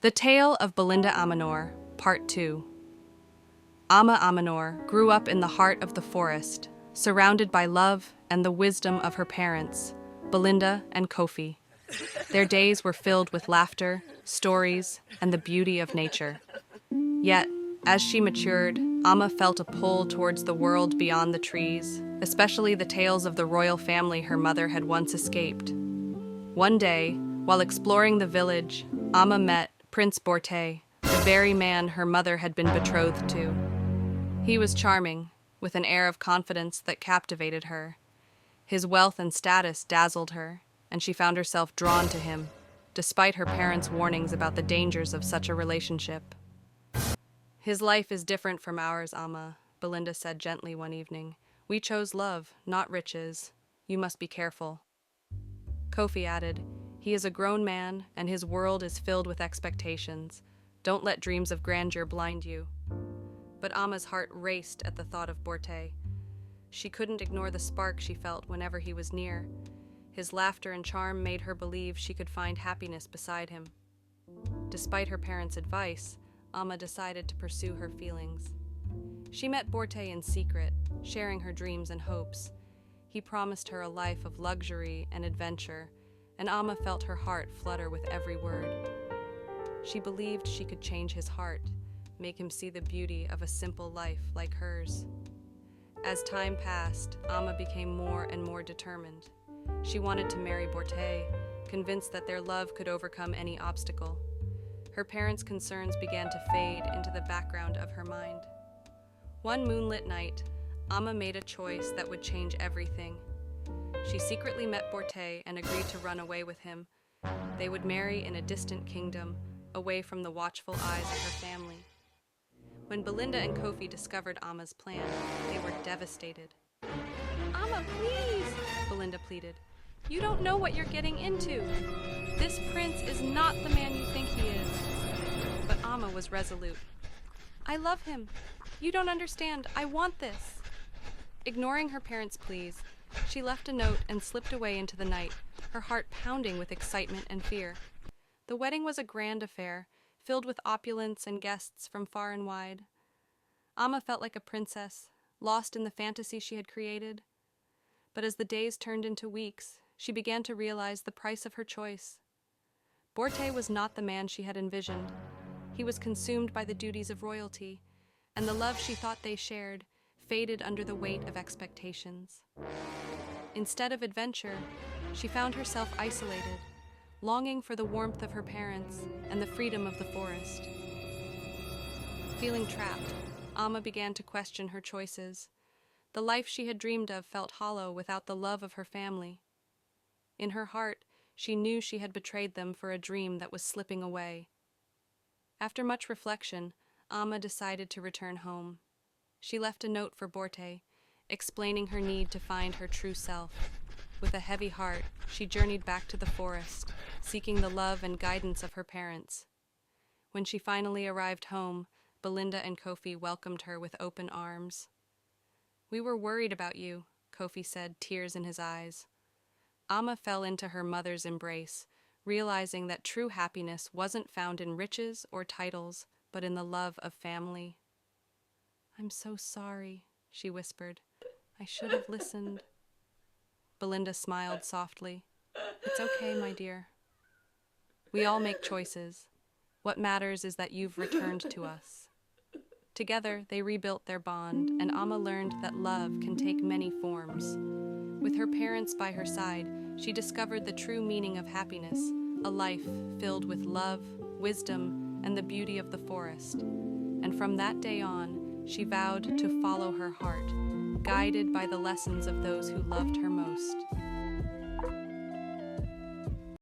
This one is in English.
The Tale of Belinda Amanor, Part 2. Amanor grew up in the heart of the forest, surrounded by love and the wisdom of her parents, Belinda and Kofi. Their days were filled with laughter, stories, and the beauty of nature. Yet, as she matured, Amma felt a pull towards the world beyond the trees, especially the tales of the royal family her mother had once escaped. One day, while exploring the village, Amma met Prince Borte, the very man her mother had been betrothed to. He was charming, with an air of confidence that captivated her. His wealth and status dazzled her, and she found herself drawn to him, despite her parents' warnings about the dangers of such a relationship. "His life is different from ours, Amma," Belinda said gently one evening. "We chose love, not riches. You must be careful." Kofi added, "He is a grown man, and his world is filled with expectations. Don't let dreams of grandeur blind you." But Amma's heart raced at the thought of Borte. She couldn't ignore the spark she felt whenever he was near. His laughter and charm made her believe she could find happiness beside him. Despite her parents' advice, Amma decided to pursue her feelings. She met Borte in secret, sharing her dreams and hopes. He promised her a life of luxury and adventure, and Amma felt her heart flutter with every word. She believed she could change his heart, make him see the beauty of a simple life like hers. As time passed, Amma became more and more determined. She wanted to marry Borte, convinced that their love could overcome any obstacle. Her parents' concerns began to fade into the background of her mind. One moonlit night, Amma made a choice that would change everything. She secretly met Borte and agreed to run away with him. They would marry in a distant kingdom, away from the watchful eyes of her family. When Belinda and Kofi discovered Amma's plan, they were devastated. "Amma, please," Belinda pleaded. "You don't know what you're getting into. This prince is not the man you think he is." But Amma was resolute. "I love him. You don't understand. I want this." Ignoring her parents' pleas, she left a note and slipped away into the night, her heart pounding with excitement and fear. The wedding was a grand affair, filled with opulence and guests from far and wide. Amma felt like a princess, lost in the fantasy she had created. But as the days turned into weeks, she began to realize the price of her choice. Borte was not the man she had envisioned. He was consumed by the duties of royalty, and the love she thought they shared faded under the weight of expectations. Instead of adventure, she found herself isolated, longing for the warmth of her parents and the freedom of the forest. Feeling trapped, Amma began to question her choices. The life she had dreamed of felt hollow without the love of her family. In her heart, she knew she had betrayed them for a dream that was slipping away. After much reflection, Amma decided to return home. She left a note for Borte, explaining her need to find her true self. With a heavy heart, she journeyed back to the forest, seeking the love and guidance of her parents. When she finally arrived home, Belinda and Kofi welcomed her with open arms. "We were worried about you," Kofi said, tears in his eyes. Amma fell into her mother's embrace, realizing that true happiness wasn't found in riches or titles, but in the love of family. "I'm so sorry," she whispered. "I should have listened." Belinda smiled softly. "It's okay, my dear. We all make choices. What matters is that you've returned to us." Together, they rebuilt their bond, and Amma learned that love can take many forms. With her parents by her side, she discovered the true meaning of happiness, a life filled with love, wisdom, and the beauty of the forest. And from that day on, she vowed to follow her heart, guided by the lessons of those who loved her most.